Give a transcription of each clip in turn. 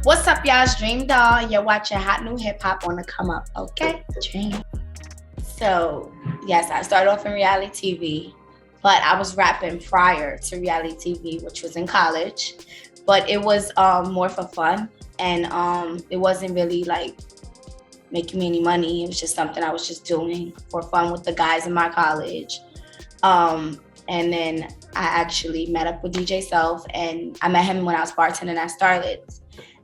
What's up, y'all? It's DreamDoll, and you're watching hot new hip hop on the come up, okay? Dream. So, yes, I started off in reality TV, but I was rapping prior to reality TV, which was in college. But it was more for fun, and it wasn't really like making me any money. It was just something I was just doing for fun with the guys in my college. And then I actually met up with DJ Self, and I met him when I was bartending at Starlet's.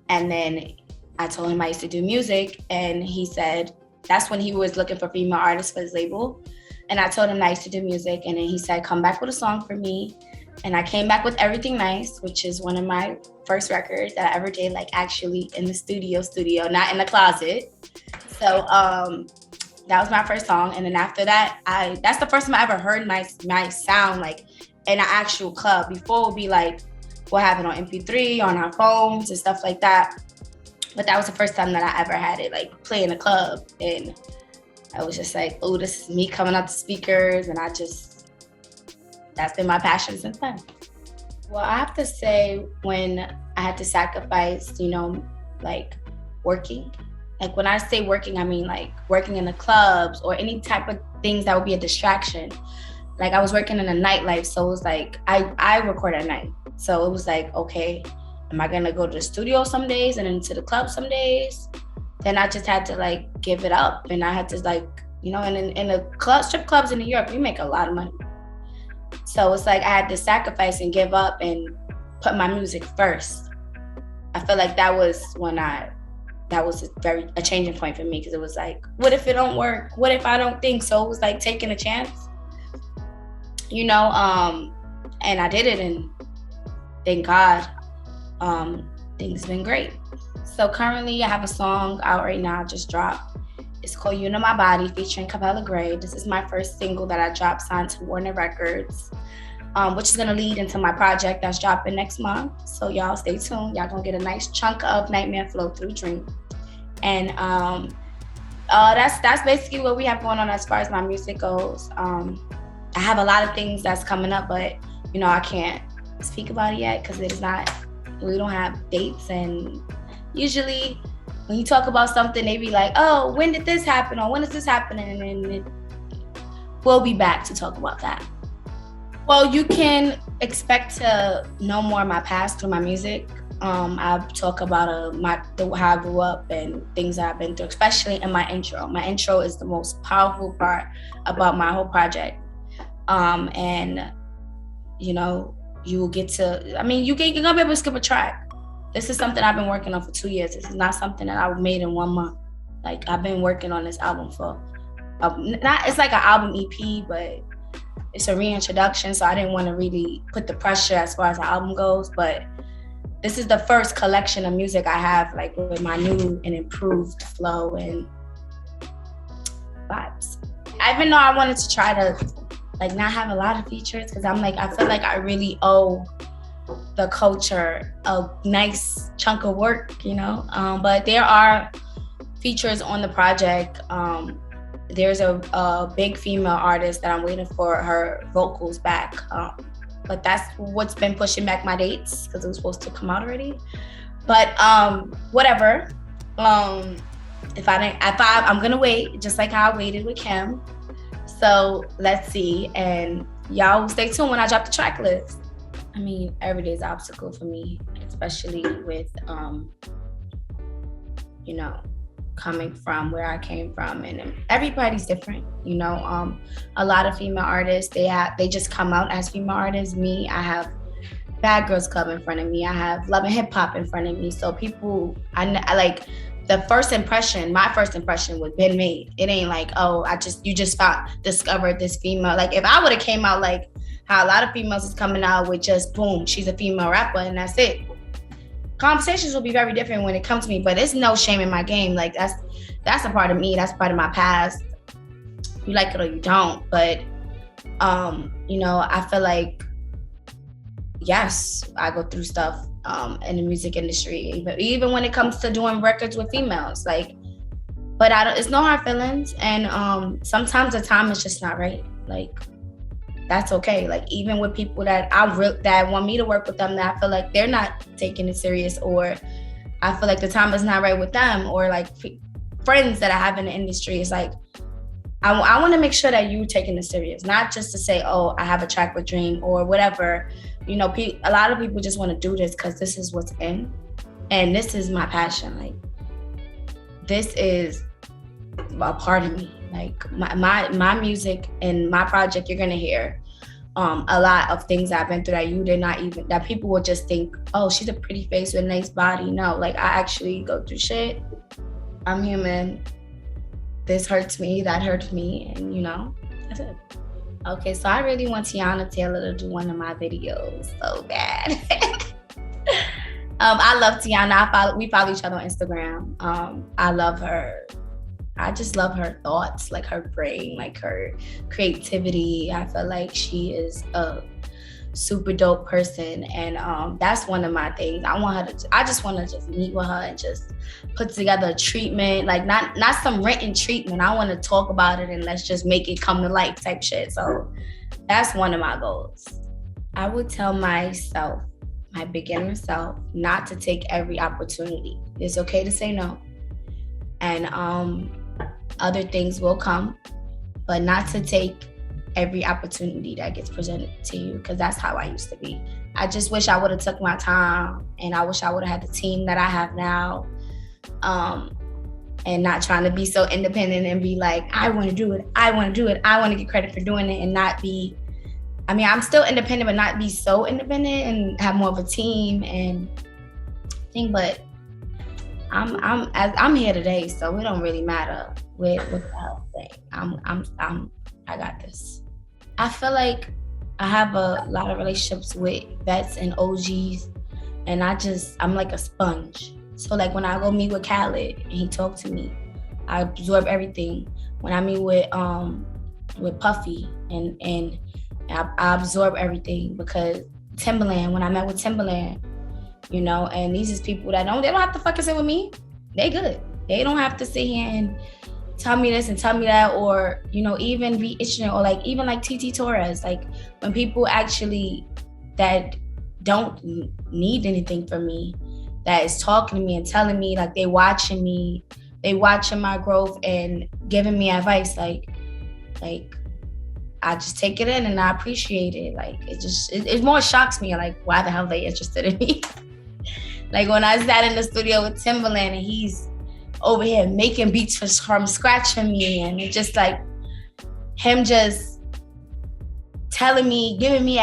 And then I told him I used to do music, and he said that's when he was looking for female artists for his label. And I told him I used to do music, and then he said, come back with a song for me. And I came back with Everything Nice, which is one of my first records that I ever did, like actually in the studio, not in the closet. So that was my first song. And then after that, that's the first time I ever heard my sound like in an actual club. Before it would be like, what happened on MP3, on our phones and stuff like that. But that was the first time that I ever had it like play in a club. And I was just like, oh, this is me coming out the speakers. And that's been my passion since then. Well, I have to say when I had to sacrifice, like working. Like when I say working, I mean like working in the clubs or any type of things that would be a distraction. Like I was working in a nightlife, so it was like, I record at night. So it was like, okay, am I gonna go to the studio some days and then to the club some days? Then I just had to like give it up. And I had to like, and in the strip clubs in New York, we make a lot of money. So it's like I had to sacrifice and give up and put my music first. I feel like that was a changing point for me, because it was like, what if it don't work? What if I don't think? So it was like taking a chance, and I did it, and thank God, things been great. So currently I have a song out right now, I just dropped. It's called You Know My Body, featuring Capella Gray. This is my first single that I dropped, signed to Warner Records, which is gonna lead into my project that's dropping next month. So y'all stay tuned. Y'all gonna get a nice chunk of Nightmare Flow through Dream. And that's basically what we have going on as far as my music goes. I have a lot of things that's coming up, but I can't speak about it yet because we don't have dates. And usually when you talk about something, they be like, oh, when did this happen? Or when is this happening? And then we'll be back to talk about that. Well, you can expect to know more of my past through my music. I talk about how I grew up and things that I've been through, especially in my intro. My intro is the most powerful part about my whole project. And you will get to, you're gonna be able to skip a track. This is something I've been working on for 2 years. This is not something that I made in 1 month. Like I've been working on this album for, it's like an album EP, but it's a reintroduction. So I didn't want to really put the pressure as far as the album goes, but this is the first collection of music I have like with my new and improved flow and vibes. Even though I wanted to try to like not have a lot of features, because I feel like I really owe the culture a nice chunk of work, but there are features on the project. There's a big female artist that I'm waiting for her vocals back, but that's what's been pushing back my dates because it was supposed to come out already. But whatever. I'm gonna wait, just like how I waited with Kim. So let's see, and y'all stay tuned when I drop the track list. Every day is an obstacle for me, especially with, coming from where I came from, and everybody's different, a lot of female artists, they just come out as female artists. Me, I have Bad Girls Club in front of me, I have Love and Hip Hop in front of me, so people, I like, my first impression was been made. It ain't like, oh, you just discovered this female. Like if I would have came out like how a lot of females is coming out with just boom, she's a female rapper and that's it. Conversations will be very different when it comes to me, but there's no shame in my game. Like that's a part of me, that's part of my past. You like it or you don't, but I feel like, yes, I go through stuff in the music industry, even when it comes to doing records with females, but it's no hard feelings, and sometimes the time is just not right. Like that's okay. Like even with people that that want me to work with them, that I feel like they're not taking it serious, or I feel like the time is not right with them, or like friends that I have in the industry. It's like, I want to make sure that you're taking it serious, not just to say, oh, I have a track with Dream or whatever. You know, a lot of people just want to do this because this is what's in, and this is my passion. Like, this is a part of me. Like my music and my project, you're gonna hear a lot of things I've been through that you did not even, that people would just think, oh, she's a pretty face with a nice body. No, like I actually go through shit. I'm human. This hurts me, that hurts me, and you know, that's it. Okay, so I really want Teyana Taylor to do one of my videos so bad. I love Teyana. We follow each other on Instagram. I love her. I just love her thoughts, like her brain, like her creativity. I feel like she is a super dope person, and that's one of my things. I just want to just meet with her and just put together a treatment, like not some written treatment. I want to talk about it and let's just make it come to life type shit. So that's one of my goals. I would tell myself, my beginner self, not to take every opportunity. It's okay to say no, and other things will come, but not to take every opportunity that gets presented to you, because that's how I used to be. I just wish I would have took my time, and I wish I would have had the team that I have now, and not trying to be so independent and be like, I want to do it, I want to get credit for doing it, and not be, I mean, I'm still independent, but not be so independent and have more of a team and thing. But I'm here today, so it don't really matter with the health thing. I got this. I feel like I have a lot of relationships with vets and OGs, and I'm like a sponge. So like when I go meet with Khaled and he talk to me, I absorb everything. When I meet with Puffy and I absorb everything, because Timbaland, when I met with Timbaland, you know, and these is people that they don't have to fucking sit with me. They good. They don't have to sit here and tell me this and tell me that, or, you know, even be itching, or like even like TT Torres, like when people actually that don't need anything from me, that is talking to me and telling me, like they watching me, they watching my growth and giving me advice, like I just take it in and I appreciate it. Like it more shocks me, like why the hell they interested in me? Like when I sat in the studio with Timbaland and he's over here making beats from scratch for me, and it's just like him just telling me, giving me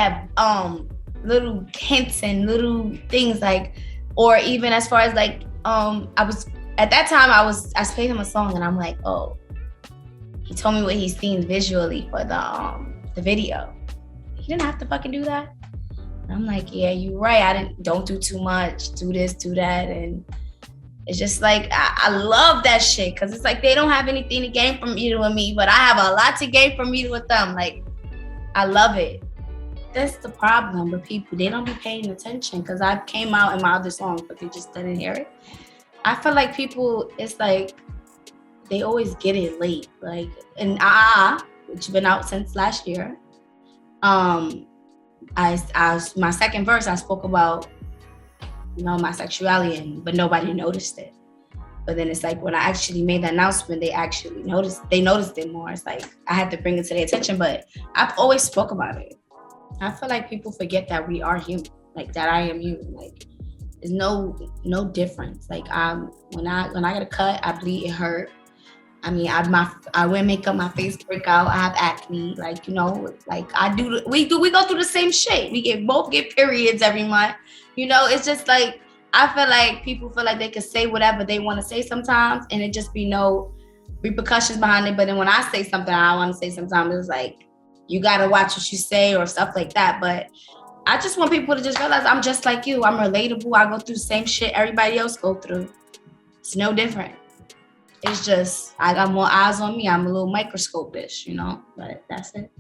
little hints and little things, like, or even as far as like I was at that time I played him a song and I'm like, oh, he told me what he's seen visually for the video. He didn't have to fucking do that. And I'm like, yeah, you're right. Don't do too much, do this, do that. And it's just like, I love that shit, because it's like they don't have anything to gain from meeting with me, but I have a lot to gain from meeting with them. Like, I love it. That's the problem with people. They don't be paying attention, because I came out in my other song, but they just didn't hear it. I feel like people, it's like, they always get it late. Like, and which has been out since last year. My second verse, I spoke about, you know, my sexuality, but nobody noticed it. But then it's like when I actually made the announcement, they actually noticed. They noticed it more. It's like I had to bring it to their attention, but I've always spoke about it. I feel like people forget that we are human, like that I am human. Like there's no difference. Like when I get a cut, I bleed, it hurt. I mean, I wear makeup, my face break out, I have acne, like, you know, like we go through the same shit. We both get periods every month. You know, it's just like, I feel like people feel like they can say whatever they want to say sometimes, and it just be no repercussions behind it. But then when I say something I want to say, sometimes it's like, you got to watch what you say or stuff like that. But I just want people to just realize I'm just like you. I'm relatable. I go through the same shit everybody else go through. It's no different. It's just, I got more eyes on me. I'm a little microscope-ish, you know, but that's it.